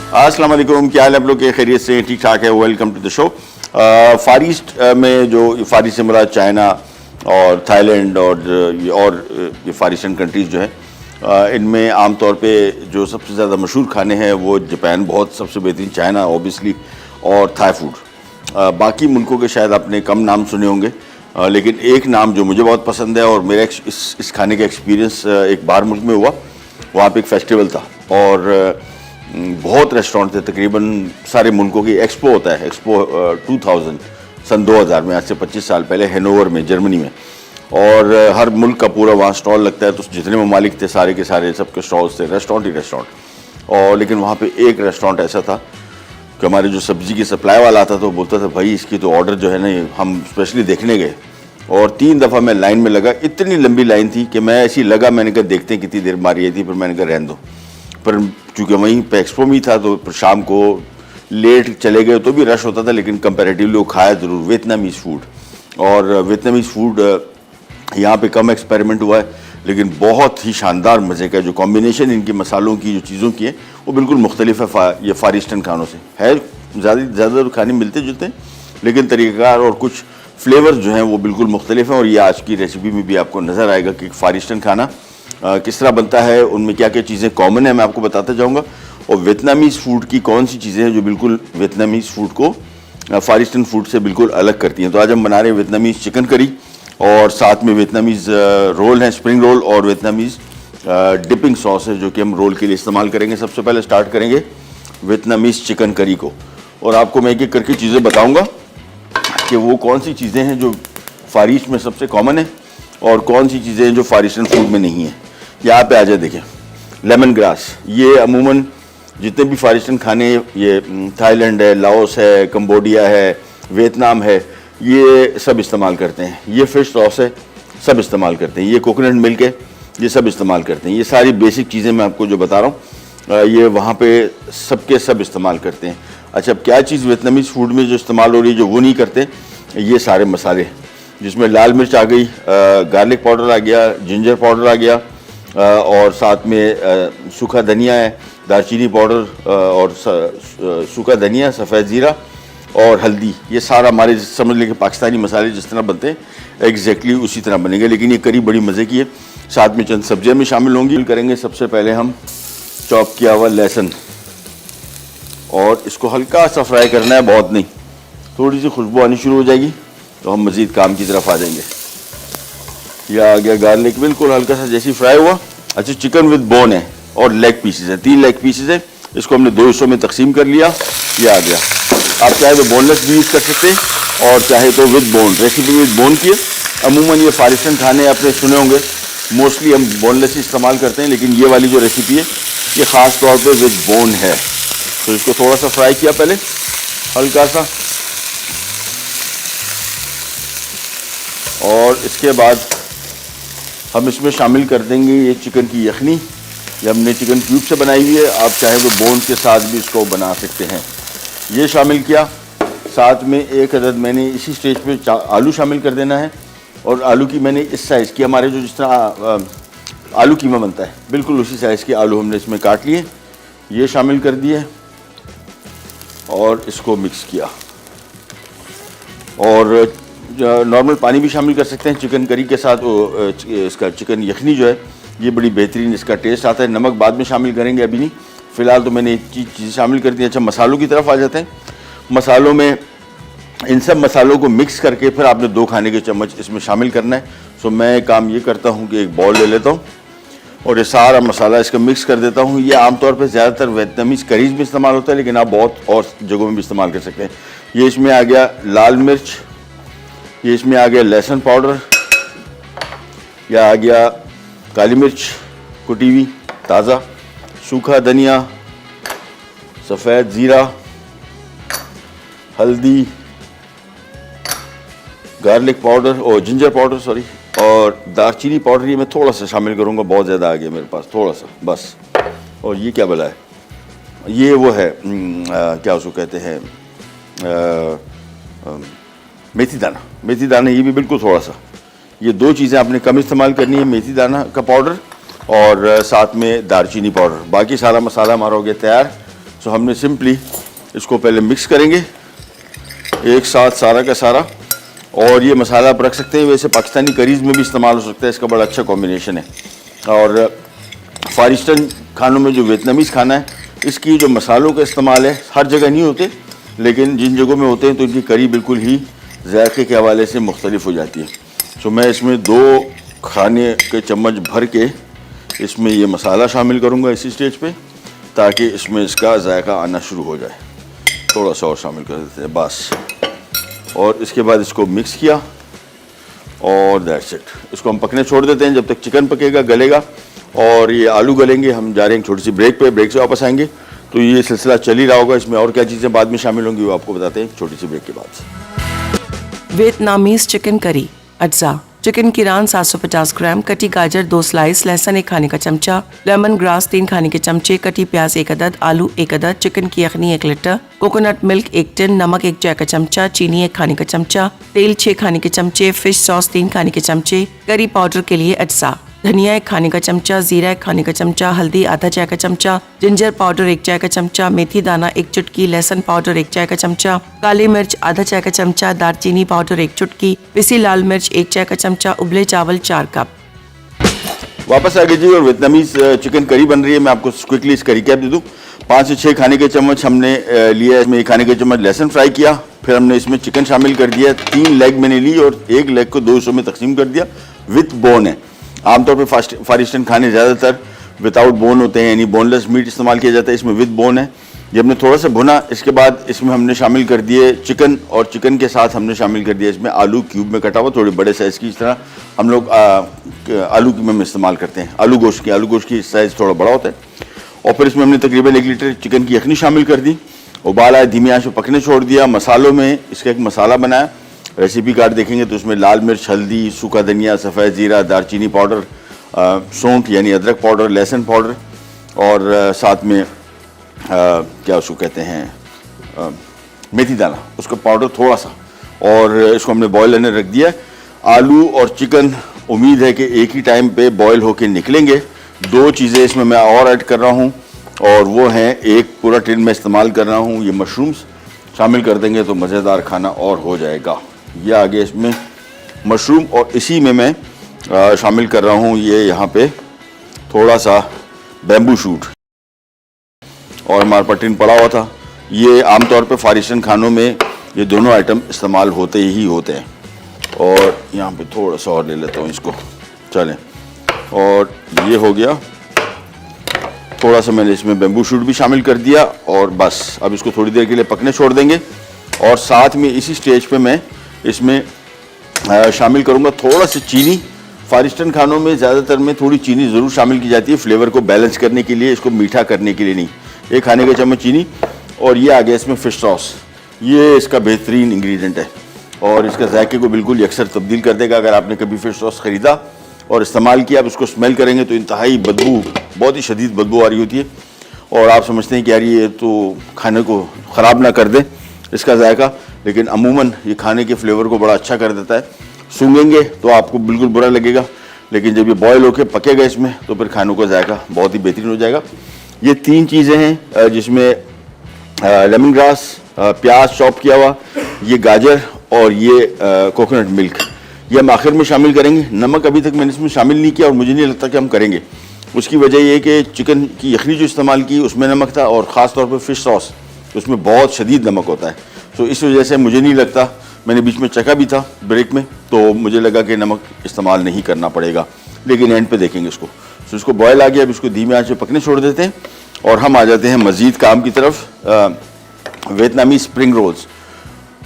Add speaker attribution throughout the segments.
Speaker 1: अस्सलाम वालेकुम, क्या हाल है आप लोग के? खैरियत से? ठीक ठाक है। Welcome to the show. Far east में जो फार ईस्ट से मुराद चाइना और थाईलैंड और ये फार ईस्टर्न कंट्रीज़ जो है इनमें आम तौर पे जो सबसे ज़्यादा मशहूर खाने हैं वो जापान, बहुत सबसे बेहतरीन चाइना ऑब्वियसली, और थाई फूड। बाकी मुल्कों के शायद आपने कम नाम सुने होंगे, लेकिन एक नाम जो मुझे बहुत पसंद है और मेरा इस खाने का एक्सपीरियंस एक बार मुल्क में हुआ, वहाँ पे एक फेस्टिवल था और बहुत रेस्टोरेंट थे। तकरीबन सारे मुल्कों की एक्सपो होता है, एक्सपो 2000 सन 2000 में, आज से 25 साल पहले हैनोवर में, जर्मनी में। और हर मुल्क का पूरा वहाँ स्टॉल लगता है, तो जितने ममालिक थे सारे के सारे सबके स्टॉल्स थे, रेस्टोरेंट ही रेस्टोरेंट। और लेकिन वहाँ पे एक रेस्टोरेंट ऐसा था कि हमारे जो सब्ज़ी की सप्लाई वाला आता था वो बोलता था भाई इसकी तो ऑर्डर जो है ना, हम स्पेशली देखने गए और 3 दफ़ा मैं लाइन में लगा। इतनी लंबी लाइन थी कि मैं ऐसी लगा, मैंने कहा देखते हैं कितनी देर मारी आई थी, पर मैंने कहा रहने दो। पर चूँकि वहीं पे एक्सपो में था तो शाम को लेट चले गए तो भी रश होता था, लेकिन कंपैरेटिवली वो खाया ज़रूर वियतनामीज़ फूड। और वियतनामीज़ फूड यहाँ पे कम एक्सपेरिमेंट हुआ है, लेकिन बहुत ही शानदार मज़े का जो कॉम्बिनेशन इनके मसालों की, जो चीज़ों की है, वो बिल्कुल मुख्तलिफ है ये फार ईस्टर्न खानों से। है ज़्यादा खाने मिलते जुलते हैं, लेकिन तरीक़ाकार और कुछ फ्लेवर्स जो हैं वो बिल्कुल मुख्तलिफ हैं। और ये आज की रेसिपी में भी आपको नज़र आएगा कि फार ईस्टर्न खाना किस तरह बनता है, उनमें क्या क्या चीज़ें कॉमन है, मैं आपको बताता जाऊँगा। और वियतनामीज़ फूड की कौन सी चीज़ें हैं जो बिल्कुल वियतनामीज़ फूड को फार ईस्टर्न फूड से बिल्कुल अलग करती हैं। तो आज हम बना रहे हैं वियतनामीज़ चिकन करी, और साथ में वियतनामीज़ रोल हैं, स्प्रिंग रोल, और वियतनामीज़ डिपिंग सॉस है जो कि हम रोल के लिए इस्तेमाल करेंगे। सबसे पहले स्टार्ट करेंगे वियतनामीज़ चिकन करी को, और आपको मैं एक एक करके चीज़ें बताऊँगा कि वो कौन सी चीज़ें हैं जो फार ईस्ट में सबसे कॉमन है और कौन सी चीज़ें हैं जो फार ईस्टर्न फूड में नहीं है। यहाँ पे आ जाए, देखें लेमन ग्रास, ये अमूमन जितने भी फार ईस्टर्न खाने, ये थाईलैंड है, लाओस है, कंबोडिया है, वियतनाम है, ये सब इस्तेमाल करते हैं। ये फ़िश सॉस है, सब इस्तेमाल करते हैं। ये कोकोनट मिल्क है, ये सब इस्तेमाल करते हैं। ये सारी बेसिक चीज़ें मैं आपको जो बता रहा हूँ ये वहाँ पे सबके सब इस्तेमाल करते हैं। अच्छा, अब क्या चीज़ वियतनामीज़ फूड में जो इस्तेमाल हो रही है जो वो नहीं करते, ये सारे मसाले, जिसमें लाल मिर्च आ गई, गार्लिक पाउडर आ गया, जिंजर पाउडर आ गया, और साथ में सूखा धनिया है, दालचीनी पाउडर और सूखा धनिया, सफ़ेद ज़ीरा और हल्दी। ये सारा हमारे समझ लें कि पाकिस्तानी मसाले जिस तरह बनते हैं एग्जैक्टली उसी तरह बनेंगे, लेकिन ये करी बड़ी मज़े की है। साथ में चंद सब्जियां में शामिल होंगी। करेंगे सबसे पहले हम चॉप किया हुआ लहसुन, और इसको हल्का सा फ्राई करना है, बहुत नहीं। थोड़ी सी खुशबू आनी शुरू हो जाएगी तो हम मज़ीद काम की तरफ आ जाएंगे। यह आ गया गार्लिक, बिल्कुल हल्का सा जैसे फ्राई हुआ। अच्छा, चिकन विद बोन है और लेग पीसेस है, 3 लेग पीसेस है। इसको हमने 2 हिस्सों में तकसीम कर लिया। यह आ गया। आप चाहे तो बोनलेस भी यूज़ कर सकते हैं और चाहे तो with bone. Recipe with bone की है। अमूमन ये फार ईस्टर्न खाने आपने सुने होंगे, मोस्टली हम बोनलेस ही इस्तेमाल करते हैं, लेकिन ये वाली जो रेसिपी है ये ख़ास तौर पे विद बोन है। तो इसको थोड़ा सा फ्राई किया पहले, हल्का सा, और इसके बाद हम इसमें शामिल कर देंगे ये चिकन की यखनी। ये हमने चिकन क्यूब से बनाई हुई है, आप चाहे तो बोन के साथ भी इसको बना सकते हैं। ये शामिल किया। साथ में एक अदद मैंने इसी स्टेज पे आलू शामिल कर देना है, और आलू की मैंने इस साइज़ की, हमारे जो जिस तरह आलू कीमा बनता है बिल्कुल उसी साइज़ के आलू हमने इसमें काट लिए। ये शामिल कर दिए और इसको मिक्स किया, और नॉर्मल पानी भी शामिल कर सकते हैं चिकन करी के साथ। इसका चिकन यखनी जो है ये बड़ी बेहतरीन इसका टेस्ट आता है। नमक बाद में शामिल करेंगे, अभी नहीं, फ़िलहाल तो मैंने एक चीज़ शामिल कर दी। अच्छा, मसालों की तरफ आ जाते हैं। मसालों में इन सब मसालों को मिक्स करके फिर आपने 2 खाने के चम्मच इसमें शामिल करना है। सो मैं काम ये करता हूँ कि एक बाउल ले लेता हूँ और ये सारा मसाला इसका मिक्स कर देता हूँ। ये आमतौर पर ज़्यादातर वियतनामीज़ करीज़ में इस्तेमाल होता है, लेकिन आप बहुत और जगहों में भी इस्तेमाल कर सकते हैं। ये इसमें आ गया लाल मिर्च, ये इसमें आ गया लहसुन पाउडर, या आ गया काली मिर्च कुटी हुई ताज़ा, सूखा धनिया, सफ़ेद ज़ीरा, हल्दी, गार्लिक पाउडर और जिंजर पाउडर, सॉरी, और दालचीनी पाउडर। ये मैं थोड़ा सा शामिल करूँगा, बहुत ज़्यादा आ गया मेरे पास, थोड़ा सा बस। और ये क्या भला है, ये वो है क्या उसको कहते हैं, मेथी दाना। मेथी दाना ये भी बिल्कुल थोड़ा सा। ये 2 चीज़ें आपने कम इस्तेमाल करनी है, मेथी दाना का पाउडर और साथ में दालचीनी पाउडर। बाकी सारा मसाला हमारा हो गया तैयार। सो हमने सिंपली इसको पहले मिक्स करेंगे एक साथ सारा का सारा। और ये मसाला आप रख सकते हैं, वैसे पाकिस्तानी करीज़ में भी इस्तेमाल हो सकता है, इसका बड़ा अच्छा कॉम्बिनेशन है। और फार ईस्टर्न खानों में जो वियतनामीज़ खाना है, इसकी जो मसालों का इस्तेमाल है हर जगह नहीं होते, लेकिन जिन जगहों में होते हैं तो इनकी करी बिल्कुल ही जायके के हवाले से मुख्तलिफ हो जाती है। तो मैं इसमें 2 खाने के चम्मच भर के इसमें ये मसाला शामिल करूँगा इसी स्टेज पे, ताकि इसमें इसका जायका आना शुरू हो जाए। थोड़ा सा और शामिल कर देते हैं बस। और इसके बाद इसको मिक्स किया और दैट्स इट। इसको हम पकने छोड़ देते हैं जब तक चिकन पकेगा, गलेगा और ये आलू गलेंगे। हम जा रहे हैं छोटी सी ब्रेक पे, ब्रेक से वापस आएंगे तो ये सिलसिला चल ही रहा होगा। इसमें और क्या चीज़ें बाद में शामिल होंगी वो आपको बताते हैं छोटी सी ब्रेक के बाद।
Speaker 2: Vietnamese chicken curry. अज्जा: चिकन की रान 750 ग्राम, कटी गाजर 2 स्लाइस, लहसुन 1 खाने का चमचा, लेमन ग्रास 3 खाने के चमचे, कटी प्याज 1 अदद, आलू 1 अदद, चिकन की यखनी 1 लीटर, कोकोनट मिल्क 1 टिन, नमक 1 चाय का चमचा, चीनी 1 खाने का चमचा, तेल 6 खाने के चमचे, फिश सॉस 3 खाने के चमचे, करी पाउडर के लिए अज्जा: धनिया 1 खाने का चमचा, जीरा 1 खाने का चमचा, हल्दी आधा चाय का चमचा, जिंजर पाउडर 1 चाय का चमचा, मेथी दाना 1 चुटकी, लहसुन पाउडर 1 चाय का चमचा, काली मिर्च आधा चाय का चमचा, दालचीनी पाउडर 1 चुटकी, पिसी लाल मिर्च 1 चाय का चमचा, उबले चावल 4 कप।
Speaker 1: वापस आ गए जी और वियतनामीज चिकन करी बन रही है। मैं आपको क्विकली इसका रिकैप दे दूँ। 5 से 6 खाने के चम्मच हमने लिया, इसमें 1 खाने के चम्मच लहसुन फ्राई किया, फिर हमने इसमें चिकन शामिल कर दिया। 3 लेग मैंने ली और 1 लेग को 2 हिस्सों में तकसीम कर दिया, विथ बोन है। आमतौर पे फार ईस्टर्न खाने ज़्यादातर विदाउट बोन होते हैं, यानी बोनलेस मीट इस्तेमाल किया जाता है। इसमें विद बोन है। ये हमने थोड़ा सा भुना, इसके बाद इसमें हमने शामिल कर दिए चिकन, और चिकन के साथ हमने शामिल कर दिया इसमें आलू क्यूब में कटा हुआ, थोड़े बड़े साइज़ की। इस तरह हम लोग आलू की में इस्तेमाल करते हैं, आलू गोश्त की साइज़ थोड़ा बड़ा होता है। और फिर इसमें हमने तकरीबन 1 लीटर चिकन की यखनी शामिल कर दी, उबाल आए, धीमी आंच पे पकने छोड़ दिया। मसालों में इसका एक मसाला बनाया, रेसिपी कार्ड देखेंगे तो उसमें लाल मिर्च, हल्दी, सूखा धनिया, सफ़ेद जीरा, दालचीनी पाउडर, सौंठ यानी अदरक पाउडर, लहसुन पाउडर और साथ में क्या उसको कहते हैं मेथी दाना, उसका पाउडर थोड़ा सा। और इसको हमने बॉयल करने रख दिया। आलू और चिकन उम्मीद है कि एक ही टाइम पे बॉयल होके निकलेंगे। 2 चीज़ें इसमें मैं और ऐड कर रहा हूँ, और वो हैं, एक पूरा टिन में इस्तेमाल कर रहा हूँ, ये मशरूम्स शामिल कर देंगे तो मज़ेदार खाना और हो जाएगा। ये आगे इसमें मशरूम, और इसी में मैं शामिल कर रहा हूँ ये यहाँ पे थोड़ा सा बैम्बू शूट, और हमारे पास टिन पड़ा हुआ था। ये आमतौर पे फार ईस्टर्न खानों में ये दोनों आइटम इस्तेमाल होते ही होते हैं। और यहाँ पे थोड़ा सा और ले लेता हूँ इसको, चलें। और ये हो गया, थोड़ा सा मैंने इसमें बैम्बू शूट भी शामिल कर दिया, और बस अब इसको थोड़ी देर के लिए पकने छोड़ देंगे। और साथ में इसी स्टेज पे मैं इसमें शामिल करूँगा थोड़ा सा चीनी। फार ईस्टर्न खानों में ज़्यादातर में थोड़ी चीनी ज़रूर शामिल की जाती है, फ्लेवर को बैलेंस करने के लिए, इसको मीठा करने के लिए नहीं। 1 खाने का चम्मच चीनी। और ये आ गया इसमें फ़िश सॉस, ये इसका बेहतरीन इंग्रेडिएंट है और इसका जायके को बिल्कुल यकसर तब्दील कर देगा। अगर आपने कभी फ़िश सॉस ख़रीदा और इस्तेमाल किया, आप उसको स्मेल करेंगे तो इंतहाई बदबू, बहुत ही शदीद बदबू आ रही होती है, और आप समझते हैं कि यार ये तो खाने को ख़राब ना कर दे इसका जायका, लेकिन अमूमन ये खाने के फ्लेवर को बड़ा अच्छा कर देता है। सूंघेंगे तो आपको बिल्कुल बुरा लगेगा, लेकिन जब ये बॉयल होकर पकेगा इसमें तो फिर खानों का जायका बहुत ही बेहतरीन हो जाएगा। ये 3 चीज़ें हैं जिसमें लेमन ग्रास, प्याज चॉप किया हुआ, ये गाजर और ये कोकोनट मिल्क, ये हम आखिर में शामिल करेंगे। नमक अभी तक मैंने इसमें शामिल नहीं किया और मुझे नहीं लगता कि हम करेंगे। उसकी वजह ये कि चिकन की यखनी जो इस्तेमाल की उसमें नमक था, और ख़ास तौर पर फ़िश सॉस उसमें बहुत शदीद नमक होता है। तो इस वजह से मुझे नहीं लगता, मैंने बीच में चखा भी था ब्रेक में, तो मुझे लगा कि नमक इस्तेमाल नहीं करना पड़ेगा, लेकिन एंड पे देखेंगे इसको। तो इसको बॉयल आ गया, अब इसको धीमी आंच पे पकने छोड़ देते हैं और हम आ जाते हैं मज़ीद काम की तरफ। वियतनामी स्प्रिंग रोल्स,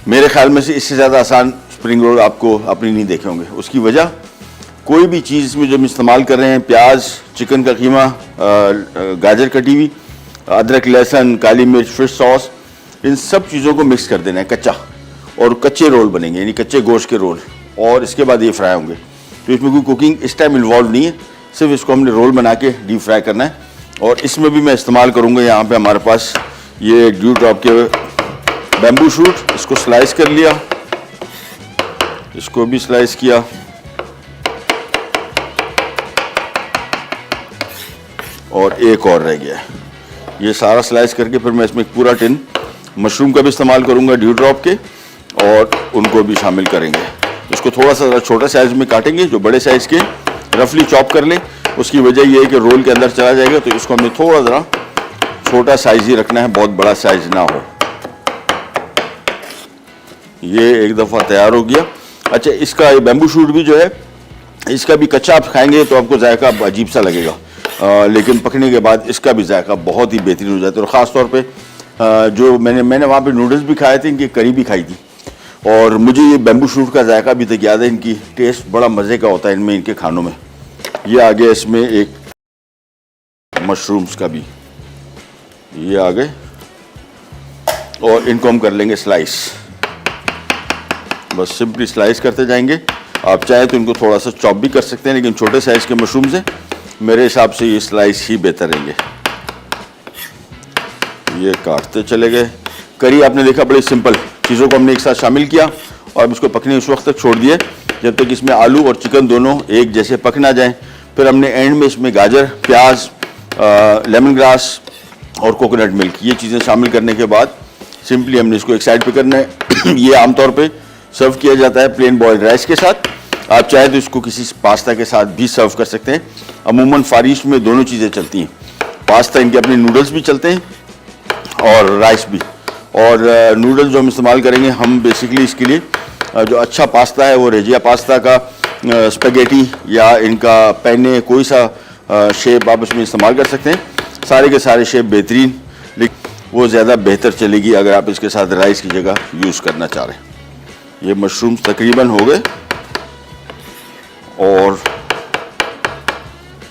Speaker 1: मेरे ख्याल में से इससे ज़्यादा आसान स्प्रिंग रोल आपको अपनी नहीं देखे होंगे। उसकी वजह, कोई भी चीज़ इसमें जो हम इस्तेमाल कर रहे हैं, प्याज, चिकन का कीमा, गाजर कटी हुई, अदरक, लहसुन, काली मिर्च, फिश सॉस, इन सब चीज़ों को मिक्स कर देना है कच्चा, और कच्चे रोल बनेंगे, यानी कच्चे गोश्त के रोल, और इसके बाद ये फ्राई होंगे। तो इसमें कोई कुकिंग इस टाइम इन्वॉल्व नहीं है, सिर्फ इसको हमने रोल बना के डीप फ्राई करना है। और इसमें भी मैं इस्तेमाल करूँगा, यहाँ पे हमारे पास ये ड्यू ड्रॉप के बैम्बू शूट, इसको स्लाइस कर लिया, इसको भी स्लाइस किया, और एक और रह गया है, ये सारा स्लाइस करके फिर मैं इसमें पूरा टिन मशरूम का भी इस्तेमाल करूँगा ड्यू ड्रॉप के, और उनको भी शामिल करेंगे। इसको थोड़ा सा छोटा साइज़ में काटेंगे, जो बड़े साइज़ के रफली चॉप कर लें। उसकी वजह ये है कि रोल के अंदर चला जाएगा, तो इसको हमें थोड़ा ज़रा छोटा साइज़ ही रखना है, बहुत बड़ा साइज़ ना हो। ये एक दफ़ा तैयार हो गया। अच्छा, इसका ये बैम्बू शूट भी जो है, इसका भी कच्चा आप खाएंगे तो आपको जायका अजीब सा लगेगा, लेकिन पकने के बाद इसका भी जायका बहुत ही बेहतरीन हो जाता है। और ख़ास तौर पे जो मैंने वहाँ पे नूडल्स भी खाए थे, इनकी करी भी खाई थी, और मुझे ये बैम्बू शूट का जायका भी तक याद है। इनकी टेस्ट बड़ा मज़े का होता है इनमें, इनके खानों में। ये आ गया इसमें एक मशरूम्स का भी, ये आ गए, और इनको हम कर लेंगे स्लाइस। बस सिंपली स्लाइस करते जाएंगे। आप चाहें तो इनको थोड़ा सा चॉप भी कर सकते हैं, लेकिन छोटे साइज़ के मशरूम से मेरे हिसाब से ये स्लाइस ही बेहतर रहेंगे। ये काटते चले गए। करी आपने देखा बड़ी सिंपल चीज़ों को हमने एक साथ शामिल किया, और इसको पकने उस वक्त तक छोड़ दिए जब तक इसमें आलू और चिकन दोनों एक जैसे पक ना जाएं। फिर हमने एंड में इसमें गाजर, प्याज, लेमन ग्रास और कोकोनट मिल्क, ये चीज़ें शामिल करने के बाद सिंपली हमने इसको एक साइड पे करना है। ये आमतौर पे सर्व किया जाता है प्लेन बॉयल्ड राइस के साथ। आप चाहे तो इसको किसी पास्ता के साथ भी सर्व कर सकते हैं। अमूमन फारिश में दोनों चीज़ें चलती हैं, पास्ता इनके अपने नूडल्स भी चलते हैं और राइस भी। और नूडल्स जो हम इस्तेमाल करेंगे, हम बेसिकली इसके लिए जो अच्छा पास्ता है वो रेजिया पास्ता का स्पेगेटी या इनका पेने, कोई सा शेप आप इसमें इस्तेमाल कर सकते हैं। सारे के सारे शेप बेहतरीन, लेकिन वो ज़्यादा बेहतर चलेगी अगर आप इसके साथ राइस की जगह यूज़ करना चाह रहे हैं। ये मशरूम्स तकरीबन हो गए, और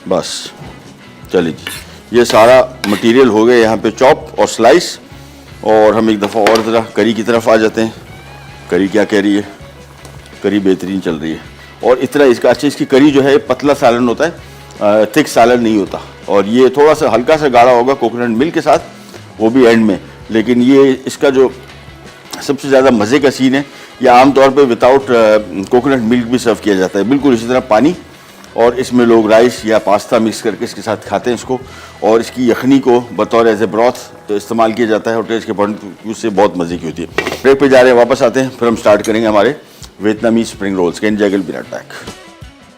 Speaker 1: बस चलिए जी, ये सारा मटेरियल हो गया यहाँ पे चॉप और स्लाइस। और हम एक दफ़ा और ज़रा करी की तरफ आ जाते हैं। करी क्या कह रही है? करी बेहतरीन चल रही है। और इतना इसका अच्छा, इसकी करी जो है पतला सालन होता है, थिक सालन नहीं होता। और ये थोड़ा सा हल्का सा गाढ़ा होगा कोकोनट मिल्क के साथ, वो भी एंड में। लेकिन ये इसका जो सबसे ज़्यादा मज़े का सीन है, या आमतौर पे विदाउट कोकोनट मिल्क भी सर्व किया जाता है, बिल्कुल इसी तरह पानी, और इसमें लोग राइस या पास्ता मिक्स करके इसके साथ खाते हैं इसको। और इसकी यखनी को बतौर एज ए ब्रॉथ इस्तेमाल किया जाता है, और टेस्ट के पॉइंट उससे बहुत मज़े की होती है। ब्रेक पे जा रहे हैं, वापस आते हैं, फिर हम स्टार्ट करेंगे हमारे वियतनामी स्प्रिंग रोल्स। कैन जैगल be right back.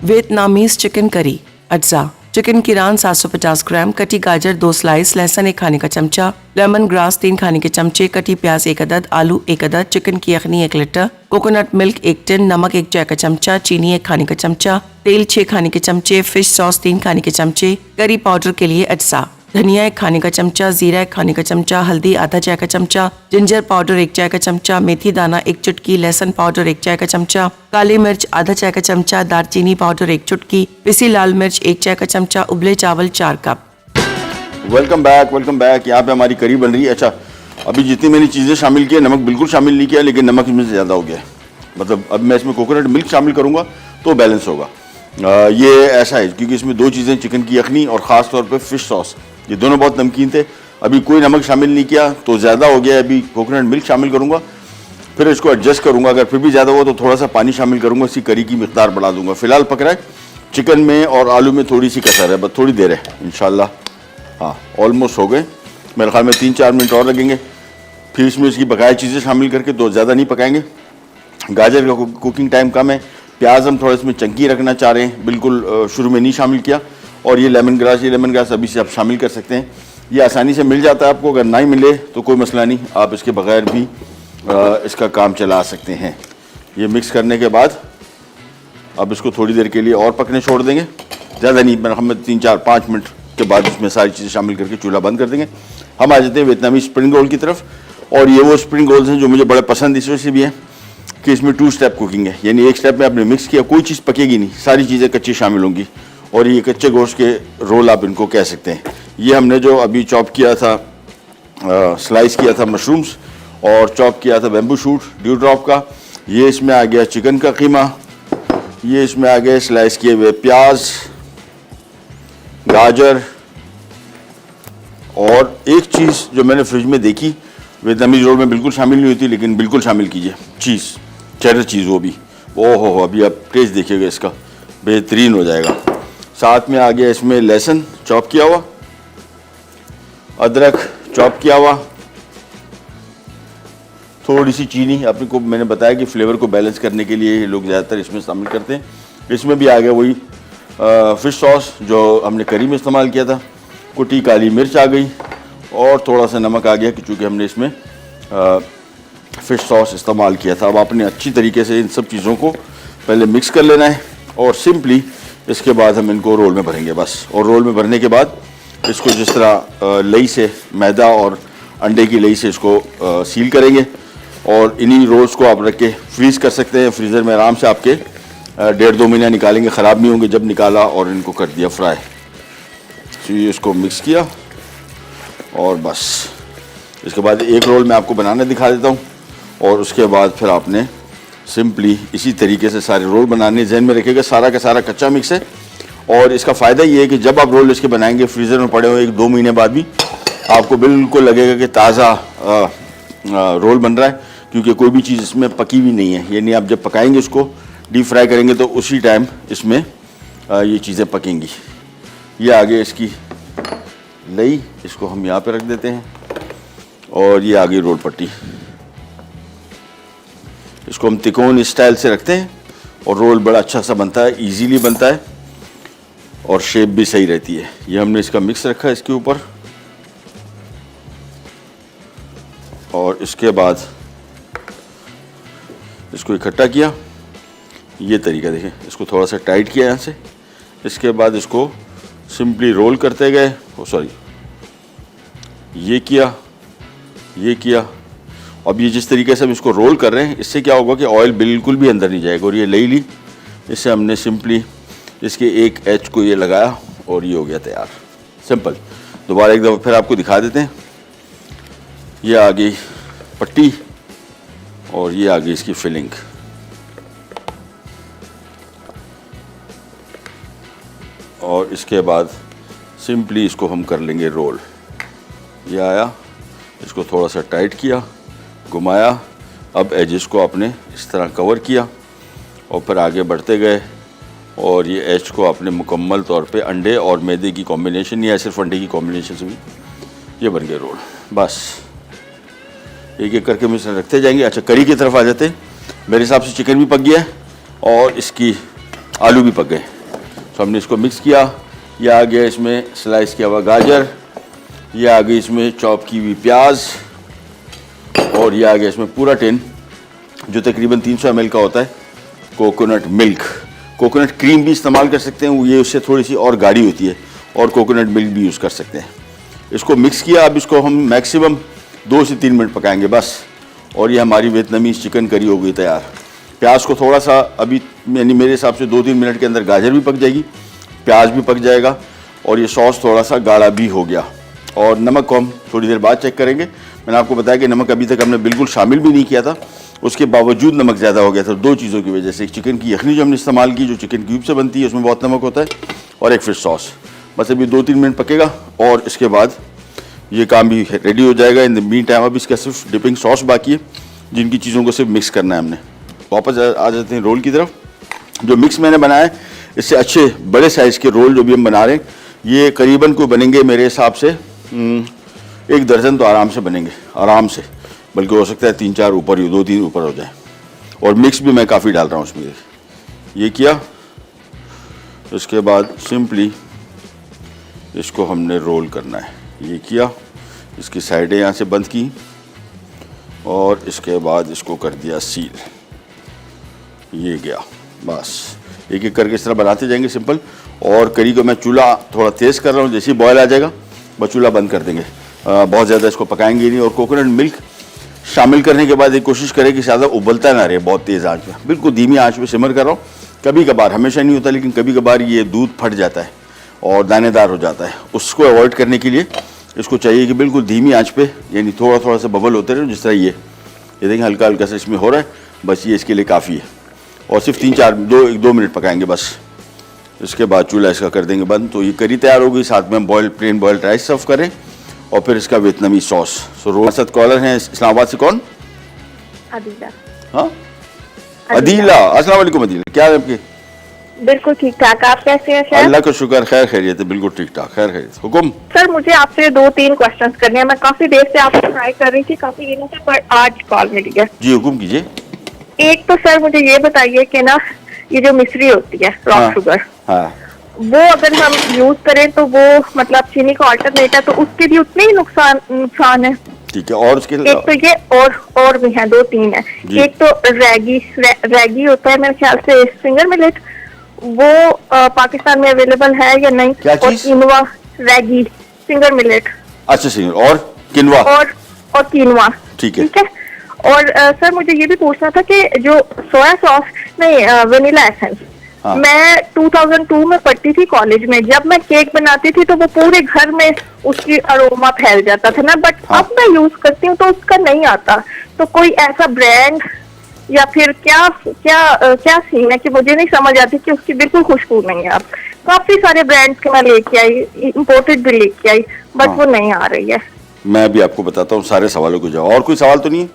Speaker 2: Vietnamese chicken curry अज्जा। चिकन की रान 750 ग्राम, कटी गाजर 2 स्लाइस, लहसुन 1 खाने का चमचा, लेमन ग्रास 3 खाने के चमचे, कटी प्याज 1 अदद, आलू 1 अदद, चिकन की यखनी 1 लीटर, कोकोनट मिल्क 1 टिन, नमक 1 चाय का चमचा, चीनी 1 खाने का चमचा, तेल 6 खाने के चमचे, फिश सॉस 3 खाने के चमचे, करी पाउडर के लिए अज्जा, धनिया 1 खाने का चमचा, जीरा 1 खाने का चमचा, हल्दी आधा चाय का चमचा, जिंजर पाउडर 1 चाय का चमचा, मेथी दाना 1 चुटकी, लहसुन पाउडर 1 चाय का चमचा, काली मिर्च आधा चाय का चमचा, दालचीनी पाउडर 1 चुटकी, पिसी लाल मिर्च 1 चाय का चमचा, उबले चावल 4 cup.
Speaker 1: Welcome back, welcome back. यहाँ पे हमारी करी बन रही है। अच्छा, अभी जितनी मैंने चीज़ें शामिल की है, नमक बिल्कुल शामिल नहीं किया, लेकिन नमक इसमें से ज़्यादा हो गया है। मतलब अब मैं इसमें कोकोनट मिल्क शामिल करूँगा तो बैलेंस होगा। ये ऐसा है क्योंकि इसमें 2 चीज़ें, चिकन की यखनी और ख़ास तौर पे फिश सॉस, ये दोनों बहुत नमकीन थे। अभी कोई नमक शामिल नहीं किया तो ज़्यादा हो गया। अभी कोकोनट मिल्क शामिल करूँगा, फिर इसको एडजस्ट करूँगा। अगर फिर भी ज़्यादा हुआ तो थोड़ा सा पानी शामिल करूँगा, इसकी करी की मिकदार बढ़ा दूँगा। फिलहाल पक रहा है, चिकन में और आलू में थोड़ी सी कसर है, बस थोड़ी देर है इंशाल्लाह। हाँ, ऑलमोस्ट हो गए। मेरे ख्याल में 3-4 मिनट और लगेंगे। फिर इसमें इसकी बकाया चीज़ें शामिल करके तो ज़्यादा नहीं पकाएंगे। गाजर का कुकिंग टाइम कम है। प्याज हम थोड़ा इसमें चंकी रखना चाह रहे हैं, बिल्कुल शुरू में नहीं शामिल किया। और ये लेमन ग्रास अभी से आप शामिल कर सकते हैं, ये आसानी से मिल जाता है आपको। अगर ना ही मिले तो कोई मसला नहीं, आप इसके बगैर भी इसका काम चला सकते हैं। ये मिक्स करने के बाद अब इसको थोड़ी देर के लिए और पकने छोड़ देंगे, ज़्यादा नहीं, मेरे ख्याल में 3-4-5 मिनट के बाद इसमें सारी चीज़ें शामिल करके चूल्हा बंद कर देंगे। हम आ जाते हैं वियतनामी स्प्रिंग रोल की तरफ। और ये वो स्प्रिंग रोल्स हैं जो मुझे बड़े पसंद इस वजह से भी हैं कि इसमें 2 स्टेप कुकिंग है, यानी एक स्टेप में आपने मिक्स किया, कोई चीज़ पकेगी नहीं, सारी चीज़ें कच्ची शामिल होंगी। और ये कच्चे गोश्त के रोल आप इनको कह सकते हैं। ये हमने जो अभी चॉप किया था, स्लाइस किया था मशरूम्स, और चॉप किया था बैम्बू शूट ड्यू ड्रॉप का। ये इसमें आ गया चिकन का कीमा, ये इसमें आ गए स्लाइस किए हुए प्याज, गाजर, और एक चीज़ जो मैंने फ्रिज में देखी, वियतनामी रोल में बिल्कुल शामिल नहीं होती, लेकिन बिल्कुल शामिल कीजिए, चीज़, चेडर चीज़, वो भी। ओहो, अभी आप टेस्ट देखिएगा इसका, बेहतरीन हो जाएगा। साथ में आ गया इसमें लहसुन चॉप किया हुआ, अदरक चॉप किया हुआ, थोड़ी सी चीनी, अपने को मैंने बताया कि फ्लेवर को बैलेंस करने के लिए लोग ज़्यादातर इसमें शामिल करते हैं। इसमें भी आ गया वही फिश सॉस जो हमने करी में इस्तेमाल किया था, कुटी काली मिर्च आ गई और थोड़ा सा नमक आ गया कि चूँकि हमने इसमें फ़िश सॉस इस्तेमाल किया था। अब आपने अच्छी तरीके से इन सब चीज़ों को पहले मिक्स कर लेना है और सिंपली इसके बाद हम इनको रोल में भरेंगे बस। और रोल में भरने के बाद इसको जिस तरह लई से, मैदा और अंडे की लई से इसको सील करेंगे और इन्हीं रोल्स को आप रख के फ्रीज़ कर सकते हैं। फ्रीज़र में आराम से आपके 1.5-2 महीना निकालेंगे, ख़राब नहीं होंगे जब निकाला और इनको कर दिया फ्राई। तो ये इसको मिक्स किया और बस। इसके बाद एक रोल मैं आपको बनाना दिखा देता हूँ और उसके बाद फिर आपने सिंपली इसी तरीके से सारे रोल बनाने। जहन में रखिएगा सारा का सारा कच्चा मिक्स है और इसका फ़ायदा ये है कि जब आप रोल इसके बनाएंगे फ्रीज़र में पड़े हुए 1-2 महीने बाद भी आपको बिल्कुल लगेगा कि ताज़ा रोल बन रहा है, क्योंकि कोई भी चीज़ इसमें पकी हुई नहीं है। यानी आप जब पकाएंगे इसको, डीप फ्राई करेंगे तो उसी टाइम इसमें ये चीज़ें पकेंगी। ये आगे इसकी लई, इसको हम यहाँ पे रख देते हैं और ये आगे रोल पट्टी, इसको हम तिकोन स्टाइल से रखते हैं और रोल बड़ा अच्छा सा बनता है, इजीली बनता है और शेप भी सही रहती है। ये हमने इसका मिक्स रखा है इसके ऊपर और इसके बाद इसको इकट्ठा किया। ये तरीका देखें, इसको थोड़ा सा टाइट किया यहाँ से, इसके बाद इसको सिंपली रोल करते गए। सॉरी, ये किया, ये किया। अब ये जिस तरीके से हम इसको रोल कर रहे हैं, इससे क्या होगा कि ऑयल बिल्कुल भी अंदर नहीं जाएगा। और ये ले ली, इससे हमने सिंपली इसके एक एज को ये लगाया और ये हो गया तैयार, सिंपल। दोबारा एक दफ़ा फिर आपको दिखा देते हैं। ये आ गई पट्टी और ये आ गई इसकी फिलिंग। और इसके बाद सिंपली इसको हम कर लेंगे रोल। ये आया, इसको थोड़ा सा टाइट किया, घुमाया, अब एजेस को आपने इस तरह कवर किया और फिर आगे बढ़ते गए और ये एज को आपने मुकम्मल तौर पे अंडे और मैदे की कॉम्बिनेशन या सिर्फ अंडे की कॉम्बिनेशन से भी ये बन गए रोल। बस एक एक करके हम इसे रखते जाएंगे। अच्छा, करी की तरफ आ जाते हैं। मेरे हिसाब से चिकन भी पक गया है और इसकी आलू भी पक गए। तो हमने इसको मिक्स किया। ये आ गया इसमें स्लाइस किया हुआ गाजर, ये आ गई इसमें चॉप की हुई प्याज और ये आ गया इसमें पूरा टिन जो तकरीबन 300 ml का होता है कोकोनट मिल्क। कोकोनट क्रीम भी इस्तेमाल कर सकते हैं, ये उससे थोड़ी सी और गाढ़ी होती है, और कोकोनट मिल्क भी यूज़ कर सकते हैं। इसको मिक्स किया। अब इसको हम मैक्सिमम 2 से 3 मिनट पकाएंगे बस। और ये हमारी वियतनामीज़ चिकन करी हो गई तैयार। प्याज को थोड़ा सा अभी, यानी मेरे हिसाब से 2-3 मिनट के अंदर गाजर भी पक जाएगी, प्याज भी पक जाएगा और ये सॉस थोड़ा सा गाढ़ा भी हो गया। और नमक को हम थोड़ी देर बाद चेक करेंगे। मैंने आपको बताया कि नमक अभी तक हमने बिल्कुल शामिल भी नहीं किया था, उसके बावजूद नमक ज़्यादा हो गया था 2 चीज़ों की वजह से। एक चिकन की यखनी जो हमने इस्तेमाल की, जो चिकन क्यूब से बनती है, उसमें बहुत नमक होता है, और एक फिश सॉस। बस अभी 2-3 मिनट पकेगा और इसके बाद ये काम भी रेडी हो जाएगा। इन द मीन टाइम अब इसका सिर्फ डिपिंग सॉस बाकी है, जिनकी चीज़ों को सिर्फ मिक्स करना है हमने। वापस आ जाते हैं रोल की तरफ। जो मिक्स मैंने बनाया है, इससे अच्छे बड़े साइज़ के रोल जो भी हम बना रहे हैं, ये करीबन को बनेंगे मेरे हिसाब से 1 दर्जन तो आराम से बनेंगे, आराम से। बल्कि हो सकता है 3-4 ऊपर ही, 2-3 ऊपर हो जाए। और मिक्स भी मैं काफ़ी डाल रहा हूँ उसमें। ये किया, उसके बाद सिंपली इसको हमने रोल करना है। ये किया, इसकी साइडें यहाँ से बंद की और इसके बाद इसको कर दिया सील। ये गया, बस एक एक करके इस तरह बनाते जाएंगे सिंपल। और करी को मैं चूल्हा थोड़ा तेज़ कर रहा हूँ, जैसे ही बॉयल आ जाएगा बस चूल्हा बंद कर देंगे। बहुत ज़्यादा इसको पकाएंगे नहीं। और कोकोनट मिल्क शामिल करने के बाद ये कोशिश करें कि ज़्यादा उबलता ना रहे, बहुत तेज़ आंच में, बिल्कुल धीमी आंच में सिमर कर रहा हूँ। कभी कभार, हमेशा नहीं होता, लेकिन कभी कभार ये दूध फट जाता है और दानेदार हो जाता है। उसको अवॉइड करने के लिए इसको चाहिए कि बिल्कुल धीमी आंच पे, यानी थोड़ा थोड़ा सा बबल होते रहे, जिस तरह ये देखें हल्का हल्का सा इसमें हो रहा है, बस ये इसके लिए काफ़ी है। और सिर्फ 2 मिनट पकाएंगे बस। इसके बाद चूल्हा इसका कर देंगे बंद। तो ये करी तैयार हो गई। साथ में हम प्लेन बॉयल्ड राइस सर्व करें और फिर इसका वियतनामी सॉस। सो रोल साथ कॉलर हैं इस्लामाबाद से। कौन?
Speaker 3: अदीला।
Speaker 1: हाँ, अदीला। अस्सलाम वालेकुम अदीला, क्या है आपके?
Speaker 3: बिल्कुल ठीक ठाक। आप कैसे हैं शेफ?
Speaker 1: अल्लाह का शुक्र, खैर खैरियत है, बिल्कुल ठीक ठाक, खैर खैरियत। हुकुम।
Speaker 3: सर मुझे आपसे 2-3 क्वेश्चंस करने हैं। मैं काफी देर से आपको ट्राई कर रही थी, काफी दिनों से, पर आज कॉल मिल गया।
Speaker 1: जी हुकुम कीजिए।
Speaker 3: एक तो सर मुझे ये बताइए कि ना, ये जो मिश्री होती है
Speaker 1: हाँ।
Speaker 3: रॉक शुगर,
Speaker 1: हाँ
Speaker 3: वो अगर हम यूज करें तो वो मतलब चीनी का ऑल्टरनेट है, तो उसके भी उतने ही नुकसान है?
Speaker 1: ठीक है, और उसके
Speaker 3: एक तो ये और भी हैं, 2-3 है।
Speaker 1: जी।
Speaker 3: एक तो रैगी होता है मेरे ख्याल से, फिंगर मिलेट, वो पाकिस्तान में अवेलेबल है या नहीं?
Speaker 1: क्या
Speaker 3: और
Speaker 1: चीज?
Speaker 3: कीनवा, रैगी, फिंगर मिलेट
Speaker 1: अच्छा सिंगर और किनवा।
Speaker 3: और कीनवा।
Speaker 1: ठीक है।
Speaker 3: और सर मुझे ये भी पूछना था कि जो सोया सॉस, नहीं, वेनिला एसेंस,
Speaker 1: हाँ।
Speaker 3: मैं 2002 में पढ़ती थी कॉलेज में, जब मैं केक बनाती थी तो वो पूरे घर में उसकी अरोमा फैल जाता था ना, बट
Speaker 1: हाँ।
Speaker 3: अब मैं यूज करती हूँ तो उसका नहीं आता। तो कोई ऐसा ब्रांड या फिर क्या सीन है कि मुझे नहीं समझ आती कि उसकी बिल्कुल खुशबू नहीं है। अब काफी सारे ब्रांड्स के मैं लेके आई, इम्पोर्टेड भी लेके आई, बट
Speaker 1: हाँ।
Speaker 3: वो नहीं आ रही है।
Speaker 1: मैं भी आपको बताता हूँ सारे सवालों को जवाब। और कोई सवाल तो नहीं है?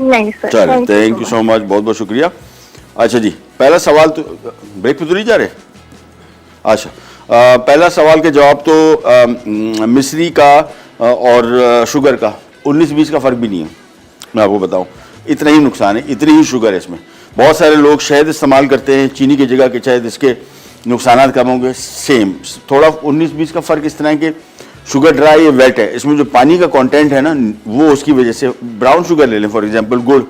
Speaker 3: नहीं सर।
Speaker 1: चलिए, थैंक यू सो मच, बहुत बहुत शुक्रिया। अच्छा जी, पहला सवाल तो ब्रेक पे तो नहीं जा रहे? अच्छा, पहला सवाल के जवाब तो मिश्री का और शुगर का 19-20 का फ़र्क भी नहीं है। मैं आपको बताऊं, इतना ही नुकसान है, इतनी ही शुगर है इसमें। बहुत सारे लोग शहद इस्तेमाल करते हैं चीनी की जगह के, शायद इसके नुकसान कम होंगे। सेम थोड़ा 19-20 का फ़र्क इस तरह के, शुगर ड्राई, ये वेट है, इसमें जो पानी का कंटेंट है ना, वो उसकी वजह से। ब्राउन शुगर ले लें फॉर एग्जांपल, गुड़।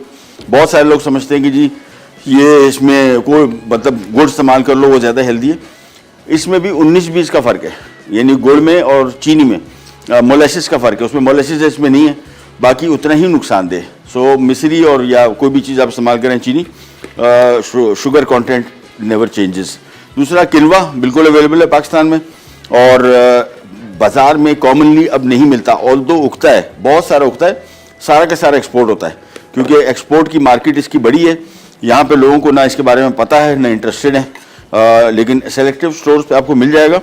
Speaker 1: बहुत सारे लोग समझते हैं कि जी ये इसमें कोई मतलब गुड़ इस्तेमाल कर लो वो ज़्यादा हेल्दी है। इसमें भी 19-20 का फ़र्क है, यानी गुड़ में और चीनी में मोलेसिस का फ़र्क है। उसमें मोलेसिस है, इसमें नहीं है, बाकी उतना ही नुकसानदेह। सो मिश्री और या कोई भी चीज़ आप इस्तेमाल करें चीनी, शुगर कंटेंट नेवर चेंजेस। दूसरा, किनवा बिल्कुल अवेलेबल है पाकिस्तान में, और बाज़ार में कॉमनली अब नहीं मिलता, ऑल्दो उगता है, बहुत सारा उगता है, सारा का सारा एक्सपोर्ट होता है, क्योंकि एक्सपोर्ट की मार्केट इसकी बड़ी है। यहाँ पे लोगों को ना इसके बारे में पता है, ना इंटरेस्टेड है, लेकिन सेलेक्टिव स्टोर्स पे आपको मिल जाएगा।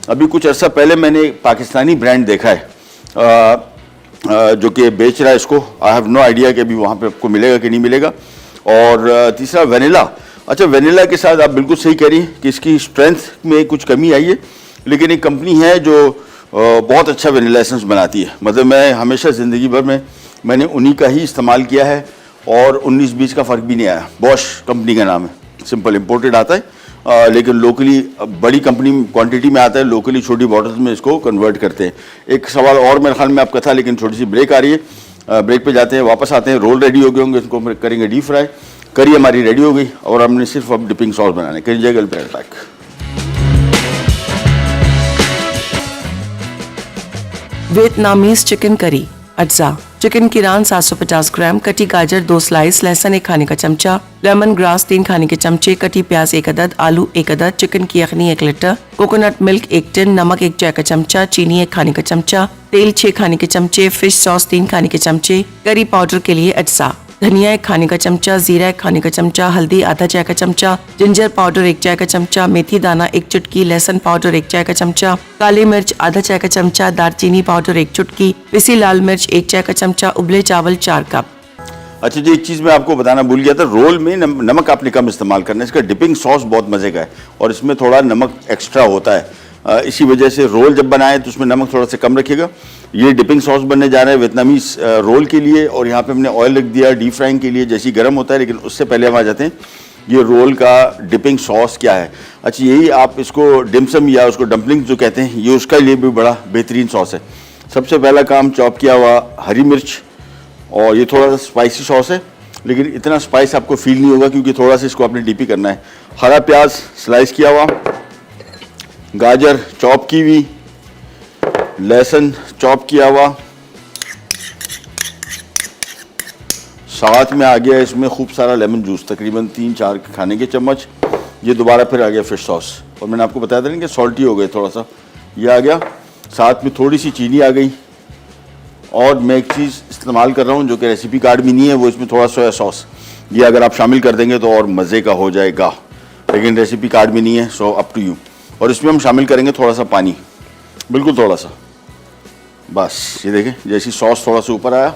Speaker 1: अभी कुछ अर्सा पहले मैंने पाकिस्तानी ब्रांड देखा है जो कि बेच रहा है इसको। आई हैव नो आइडिया कि अभी वहाँ पे आपको मिलेगा कि नहीं मिलेगा। और तीसरा वेनिला। अच्छा, वेनिला के साथ आप बिल्कुल सही कह रही हैं कि इसकी स्ट्रेंथ में कुछ कमी आई है, लेकिन एक कंपनी है जो बहुत अच्छा वेनिला एसेंस बनाती है। मतलब मैं हमेशा ज़िंदगी भर में मैंने उन्हीं का ही इस्तेमाल किया है, और 19-20 का फ़र्क भी नहीं आया। बॉश कंपनी का नाम है, सिंपल, इम्पोर्टेड आता है, लेकिन लोकली बड़ी कंपनी क्वांटिटी में आता है, लोकली छोटी बॉटल्स में इसको कन्वर्ट करते हैं। एक सवाल और मेरे ख्याल में आपका था, लेकिन छोटी सी ब्रेक आ रही है, ब्रेक पे जाते हैं, वापस आते हैं। रोल रेडी हो गए होंगे, इसको करेंगे डीप फ्राई। करी हमारी रेडी हो गई, और हमने सिर्फ अब डिपिंग सॉस बनाने। करिए गल पैक।
Speaker 2: वियतनामीज चिकन करी अज्जा। चिकन की रान 750 ग्राम, कटी गाजर 2 स्लाइस, लहसुन 1 खाने का चमचा, लेमन ग्रास 3 खाने के चमचे, कटी प्याज 1 अदद, आलू 1 अदद, चिकन की यखनी 1 लीटर, कोकोनट मिल्क 1 टिन, नमक 1 चाय का चमचा, चीनी 1 खाने का चमचा, तेल 6 खाने के चमचे, फिश सॉस 3 खाने के चमचे, करी पाउडर के लिए अज्जा, धनिया 1 खाने का चमचा, जीरा 1 खाने का चमचा, हल्दी आधा चाय का चमचा, जिंजर पाउडर 1 चाय का चमचा, मेथी दाना 1 चुटकी, लहसुन पाउडर 1 चाय का चमचा, काली मिर्च आधा चाय का चमचा, दालचीनी पाउडर 1 चुटकी, पिसी लाल मिर्च 1 चाय का चमचा, उबले चावल 4 कप।
Speaker 1: अच्छा जी, एक चीज़ मैं आपको बताना भूल गया था, रोल में नमक आपने कम इस्तेमाल करना है। इसका डिपिंग सॉस बहुत मज़े का है, और इसमें थोड़ा नमक एक्स्ट्रा होता है। इसी वजह से रोल जब बनाए तो उसमें नमक थोड़ा सा कम रखिएगा। ये डिपिंग सॉस बनने जा रहा है वियतनामीज रोल के लिए, और यहाँ पे हमने ऑयल रख दिया डीप फ्राइंग के लिए, जैसे ही गर्म होता है। लेकिन उससे पहले हम आ जाते हैं ये रोल का डिपिंग सॉस क्या है। अच्छा, यही आप इसको डिमसम या उसको डम्पलिंग जो कहते हैं, ये उसका लिए भी बड़ा बेहतरीन सॉस है। सबसे पहला काम, चॉप किया हुआ हरी मिर्च, और ये थोड़ा सा स्पाइसी सॉस है, लेकिन इतना स्पाइस आपको फील नहीं होगा, क्योंकि थोड़ा सा इसको आपने डीपी करना है। हरा प्याज स्लाइस किया हुआ, गाजर चॉप की हुई, लहसुन चॉप किया हुआ, साथ में आ गया इसमें खूब सारा लेमन जूस, तकरीबन 3-4 खाने के चम्मच। ये दोबारा फिर आ गया फिश सॉस, और मैंने आपको बताया था ना कि सॉल्टी हो गए थोड़ा सा, ये आ गया। साथ में थोड़ी सी चीनी आ गई, और मैं एक चीज़ इस्तेमाल कर रहा हूँ जो कि रेसिपी कार्ड भी नहीं है, वो इसमें थोड़ा सोया सॉस, ये अगर आप शामिल कर देंगे तो और मज़े का हो जाएगा, लेकिन रेसिपी कार्ड भी नहीं है, सो अप टू यू। और इसमें हम शामिल करेंगे थोड़ा सा पानी, बिल्कुल थोड़ा सा, बस। ये देखें, जैसी सॉस थोड़ा सा ऊपर आया,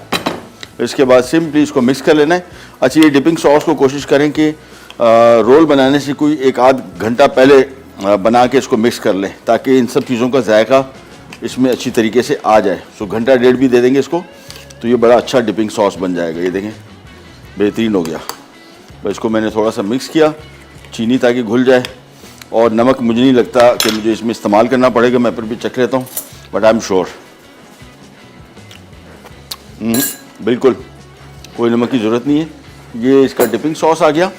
Speaker 1: इसके बाद सिंपली इसको मिक्स कर लेना है। अच्छा, ये डिपिंग सॉस को कोशिश करें कि रोल बनाने से कोई एक आध घंटा पहले बना के इसको मिक्स कर लें, ताकि इन सब चीज़ों का जायका इसमें अच्छी तरीके से आ जाए। सो घंटा डेढ़ भी दे देंगे इसको तो ये बड़ा अच्छा डिपिंग सॉस बन जाएगा। ये देखें बेहतरीन हो गया। बस इसको मैंने थोड़ा सा मिक्स किया, चीनी ताकि घुल जाए, और नमक मुझे नहीं लगता कि मुझे इसमें इस्तेमाल करना पड़ेगा, मैं फिर भी चख लेता हूँ, बट आई एम श्योर बिल्कुल कोई नमक की ज़रूरत नहीं है। ये इसका डिपिंग सॉस आ गया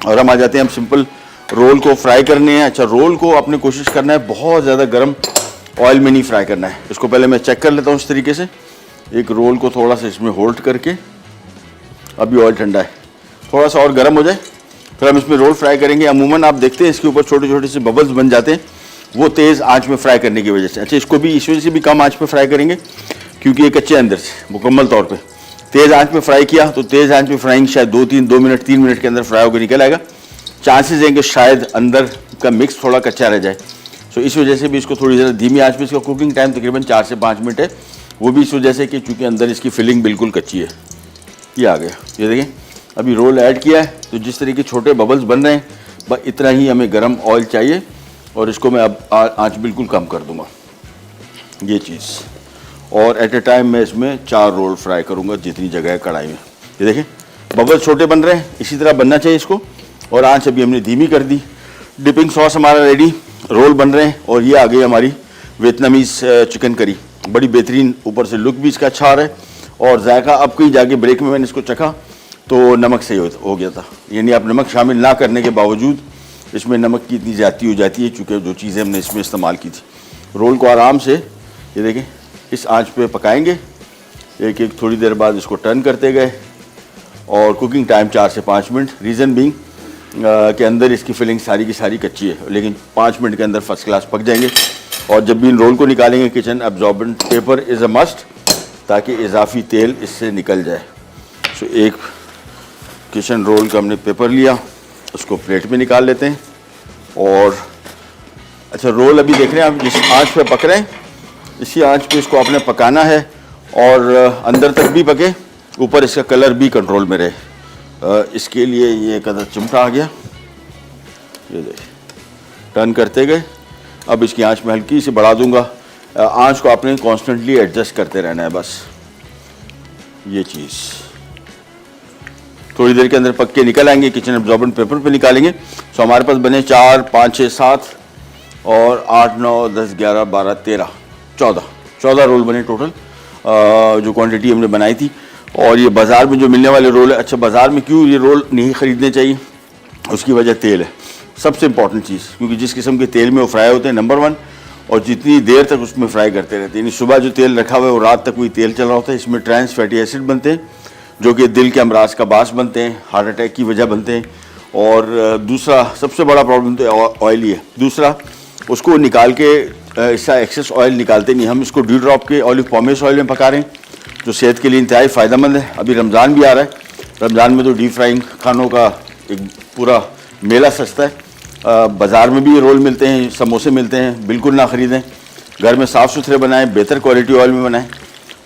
Speaker 1: और हम आ जाते हैं, हम सिंपल रोल को फ्राई करने हैं। अच्छा, रोल को आपने कोशिश करना है बहुत ज़्यादा गर्म ऑयल में नहीं फ्राई करना है। इसको पहले मैं चेक कर लेता हूँ इस तरीके से, एक रोल को थोड़ा सा इसमें होल्ड करके, अभी ऑयल ठंडा है, थोड़ा सा और गर्म हो जाए फिर हम इसमें रोल फ्राई करेंगे। अमूमन आप देखते हैं इसके ऊपर छोटे छोटे से बबल्स बन जाते हैं, वो तेज़ आंच में फ्राई करने की वजह से। अच्छा, इसको भी इस वजह से भी कम आंच पे फ्राई करेंगे क्योंकि ये कच्चे अंदर से मुकम्मल तौर पे। तेज़ आंच में फ्राई किया तो तेज़ आंच में फ्राइंग शायद 2 मिनट 3 मिनट के अंदर फ्राई होकर निकल आएगा। चांसेस हैं कि शायद अंदर का मिक्स थोड़ा कच्चा रह जाए, सो इस वजह से भी इसको थोड़ी ज़्यादा धीमी आंच पे, इसका कुकिंग टाइम तकरीबन 4 से 5 मिनट है, वो भी इस वजह से कि चूँकि अंदर इसकी फिलिंग बिल्कुल कच्ची है। ये आ गया, ये देखें अभी रोल ऐड किया है तो जिस तरह के छोटे बबल्स बन रहे हैं, बस इतना ही हमें गर्म ऑयल चाहिए और इसको मैं अब आंच बिल्कुल कम कर दूंगा ये चीज़। और एट ए टाइम मैं इसमें 4 रोल फ्राई करूंगा जितनी जगह है कढ़ाई में। ये देखें बबल्स छोटे बन रहे हैं, इसी तरह बनना चाहिए इसको, और आंच अभी हमने धीमी कर दी। डिपिंग सॉस हमारा रेडी, रोल बन रहे हैं और ये आ गई हमारी वियतनामीज़ चिकन करी। बड़ी बेहतरीन, ऊपर से लुक भी इसका अच्छा आ रहा है और जायका अब कहीं जाके ब्रेक में मैंने इसको चखा तो नमक सही हो गया था। यानी आप नमक शामिल ना करने के बावजूद इसमें नमक की इतनी ज़्यादती हो जाती है चूँकि जो चीज़ें हमने इसमें इस्तेमाल की थी। रोल को आराम से ये देखें इस आंच पे पकाएंगे, एक एक थोड़ी देर बाद इसको टर्न करते गए, और कुकिंग टाइम 4 से 5 मिनट। रीज़न बीइंग के अंदर इसकी फिलिंग सारी की सारी कच्ची है, लेकिन 5 मिनट के अंदर फर्स्ट क्लास पक जाएंगे। और जब भी इन रोल को निकालेंगे kitchen absorbent paper is a must, ताकि इजाफी तेल इससे निकल जाए। सो एक किचन रोल का हमने पेपर लिया, उसको प्लेट में निकाल लेते हैं। और अच्छा, रोल अभी देख रहे हैं आप जिस आंच पे पक रहे हैं, इसी आंच पे इसको आपने पकाना है और अंदर तक भी पके, ऊपर इसका कलर भी कंट्रोल में रहे। इसके लिए ये एक आधा चिमटा आ गया, ये देखिए टर्न करते गए। अब इसकी आंच में हल्की सी बढ़ा दूंगा, आंच को आपने कॉन्स्टेंटली एडजस्ट करते रहना है बस। ये चीज़ थोड़ी देर के अंदर पक के निकल आएंगे, किचन एब्जॉर्बेंट पेपर पे निकालेंगे। सो हमारे पास बने 4, 5, 6, 7 और 8, 9, 10, 11, 12, 13, 14 रोल बने टोटल, जो क्वांटिटी हमने बनाई थी। और ये बाज़ार में जो मिलने वाले रोल है, अच्छा बाज़ार में क्यों ये रोल नहीं ख़रीदने चाहिए, उसकी वजह तेल है सबसे इंपॉर्टेंट चीज़, क्योंकि जिस किस्म के तेल में वो फ्राई होते हैं नंबर 1, और जितनी देर तक उसमें फ्राई करते रहते हैं, यानी सुबह जो तेल रखा हुआ है वो रात तक वही तेल चल रहा होता है। इसमें ट्रांस फैटी एसिड बनते हैं जो कि दिल के अमराज का बास बनते हैं, हार्ट अटैक की वजह बनते हैं। और दूसरा सबसे बड़ा प्रॉब्लम तो ऑयल ही है। दूसरा, उसको निकाल के इसका एक्सेस ऑयल निकालते नहीं, हम इसको डी ड्रॉप के ऑलिव पॉमेस ऑयल में पका रहे हैं, जो सेहत के लिए इंतहाई फ़ायदेमंद है। अभी रमज़ान भी आ रहा है, रमज़ान में तो डीप फ्राइंग खानों का एक पूरा मेला सस्ता है। बाज़ार में भी ये रोल मिलते हैं, समोसे मिलते हैं, बिल्कुल ना ख़रीदें। घर में साफ़ सुथरे बनाएं, बेहतर क्वालिटी ऑयल में बनाएं,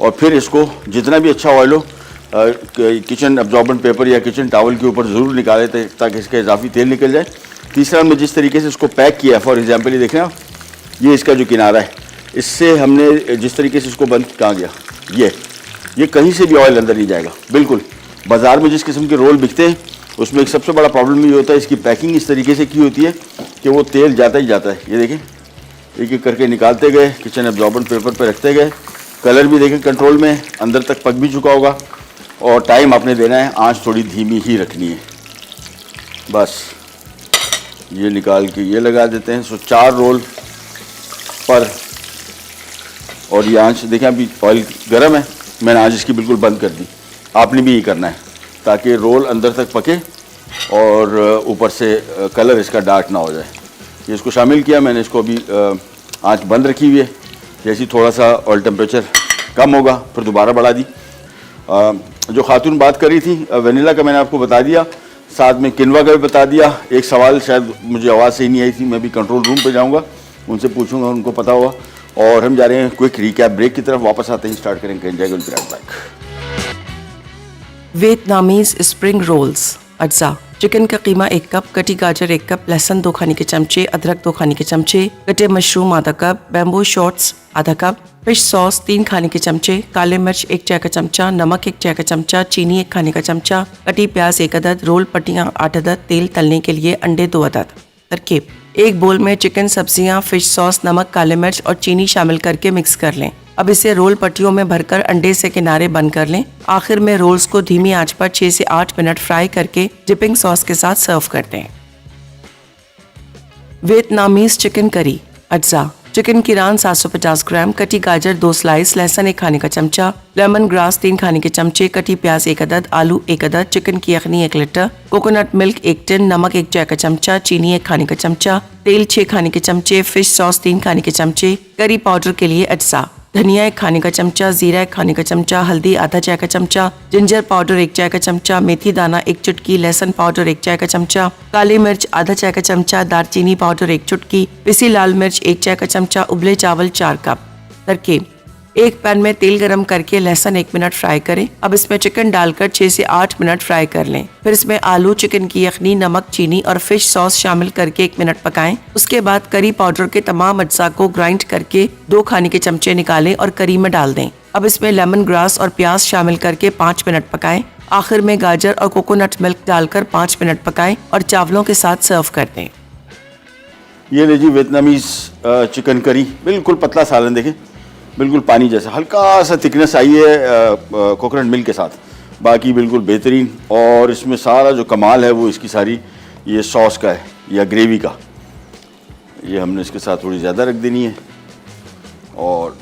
Speaker 1: और फिर इसको जितना भी अच्छा ऑयल हो किचन एब्जॉर्बेंट पेपर या किचन टावल के ऊपर ज़रूर निकालें ताकि इसका इजाफी तेल निकल जाए। तीसरा, हमने जिस तरीके से इसको पैक किया, फॉर एग्जांपल ये देख रहे हैं आप, ये इसका जो किनारा है, इससे हमने जिस तरीके से इसको बंद कहाँ गया, ये कहीं से भी ऑयल अंदर नहीं जाएगा बिल्कुल। बाज़ार में जिस किस्म के रोल बिकते हैं उसमें एक सबसे बड़ा प्रॉब्लम ये होता है, इसकी पैकिंग इस तरीके से की होती है कि वो तेल जाता ही जाता है। ये देखें एक एक करके निकालते गए, किचन एब्जॉर्बेंट पेपर पर रखते गए। कलर भी देखें कंट्रोल में, अंदर तक पक भी चुका होगा। और टाइम आपने देना है, आंच थोड़ी धीमी ही रखनी है बस। ये निकाल के ये लगा देते हैं। सो 4 रोल पर, और ये आंच देखें अभी ऑयल गर्म है, मैंने आंच इसकी बिल्कुल बंद कर दी। आपने भी यही करना है ताकि रोल अंदर तक पके और ऊपर से कलर इसका डार्क ना हो जाए। ये इसको शामिल किया मैंने, इसको अभी आंच बंद रखी हुई है। जैसे थोड़ा सा ऑयल टेम्परेचर कम होगा फिर दोबारा बढ़ा दी। जो खातून बात कर रही थी वनीला का मैंने आपको बता दिया, साथ में किनवा का भी बता दिया। एक सवाल शायद मुझे आवाज़ सही नहीं आई थी, मैं भी कंट्रोल रूम पे जाऊंगा, उनसे पूछूंगा, उनको पता हुआ। और हम जा रहे हैं क्विक रिकैप ब्रेक की तरफ, वापस आते ही स्टार्ट करेंगे। Vietnamese spring rolls.
Speaker 2: अज्जा। चिकन का कीमा 1 कप, कटी गाजर 1 कप, लहसुन 2 खाने के चमचे, अदरक 2 खाने के चमचे, कटे मशरूम आधा कप, बैम्बू शॉट्स आधा कप, फिश सॉस 3 खाने के चमचे, काले मिर्च 1 चाय का चमचा, नमक 1 चाय का चमचा, चीनी 1 खाने का चमचा, कटी प्याज 1 अदद, रोल पट्टियाँ 8 अदद, तेल तलने के लिए अंडे 2 अदद। तरकीब: एक बोल में चिकन, सब्जियां, फिश सॉस, नमक, काले मिर्च और चीनी शामिल करके मिक्स कर लें। अब इसे रोल पट्टियों में भरकर अंडे से किनारे बंद कर लें। आखिर में रोल्स को धीमी आंच पर 6 से 8 मिनट फ्राई करके डिपिंग सॉस के साथ सर्व कर दें। Vietnamese chicken curry. अज्जा: चिकन की रान 750 ग्राम, कटी गाजर 2 स्लाइस, लहसुन 1 खाने का चमचा, लेमन ग्रास 3 खाने के चमचे, कटी प्याज 1 अदद, आलू 1 अदद, चिकन की यखनी 1 लीटर, कोकोनट मिल्क 1 टिन, नमक 1 चाय का चमचा, चीनी 1 खाने का चमचा, तेल 6 खाने के चमचे, फिश सॉस 3 खाने के चमचे, करी पाउडर के लिए अज्जा, धनिया 1 खाने का चमचा, जीरा 1 खाने का चमचा, हल्दी आधा चाय का चमचा, जिंजर पाउडर 1 चाय का चमचा, मेथी दाना 1 चुटकी, लहसुन पाउडर 1 चाय का चमचा, काली मिर्च आधा चाय का चमचा, दालचीनी पाउडर 1 चुटकी, पिसी लाल मिर्च 1 चाय का चमचा, उबले चावल 4 कप। तरकीब: एक पैन में तेल गरम करके लहसुन 1 मिनट फ्राई करें। अब इसमें चिकन डालकर 6 से 8 मिनट फ्राई कर लें। फिर इसमें आलू, चिकन की यखनी, नमक, चीनी और फिश सॉस शामिल करके 1 मिनट पकाएं। उसके बाद करी पाउडर के तमाम अज्जा को ग्राइंड करके 2 खाने के चमचे निकालें और करी में डाल दें। अब इसमें लेमन ग्रास और प्याज शामिल करके 5 मिनट पकाएं। आखिर में गाजर और कोकोनट मिल्क डालकर 5 मिनट पकाएं और चावलों के साथ सर्व कर दें।
Speaker 1: ये लीजिए वियतनामीज चिकन करी, बिल्कुल पतला सालन, देखें बिल्कुल पानी जैसा, हल्का सा थिकनेस आई है कोकोनट मिल्क के साथ, बाकी बिल्कुल बेहतरीन। और इसमें सारा जो कमाल है वो इसकी सारी ये सॉस का है या ग्रेवी का। ये हमने इसके साथ थोड़ी ज़्यादा रख देनी है और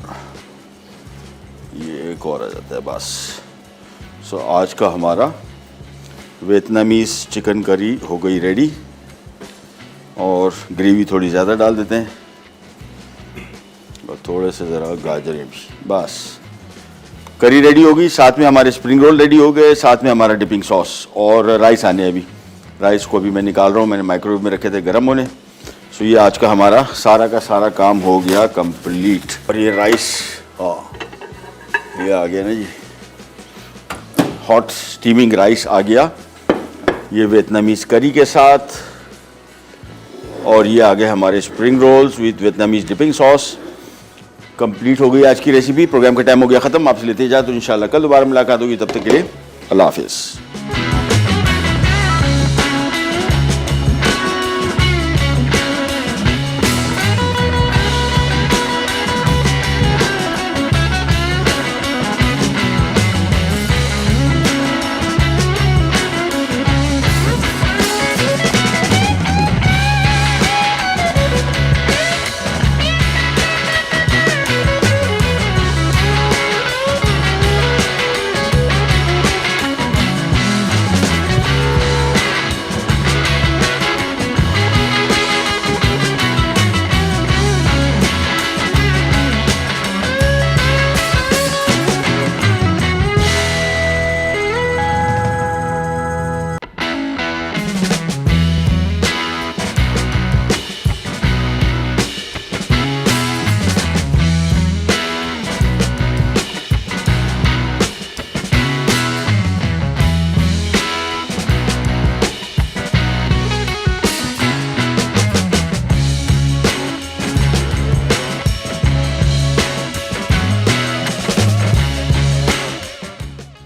Speaker 1: ये एक और आ जाता है बस। सो आज का हमारा वियतनामीज चिकन करी हो गई रेडी। और ग्रेवी थोड़ी ज़्यादा डाल देते हैं और थोड़े से ज़रा गाजरें भी, बस करी रेडी होगी। साथ में हमारे स्प्रिंग रोल रेडी हो गए, साथ में हमारा डिपिंग सॉस और राइस आने अभी। राइस को अभी मैं निकाल रहा हूँ, मैंने माइक्रोवेव में रखे थे गर्म होने। सो ये आज का हमारा सारा का सारा काम हो गया कंप्लीट। और ये राइस ये आ गया ना जी, हॉट स्टीमिंग राइस आ गया ये वियतनामीज करी के साथ। और ये आ गए हमारे spring rolls with Vietnamese dipping sauce. Complete हो गई आज की रेसिपी। प्रोग्राम का टाइम हो गया ख़त्म। आपसे लेते जाए तो इंशाल्लाह कल दोबारा मुलाकात होगी। तब तक के लिए अल्लाह हाफिज़।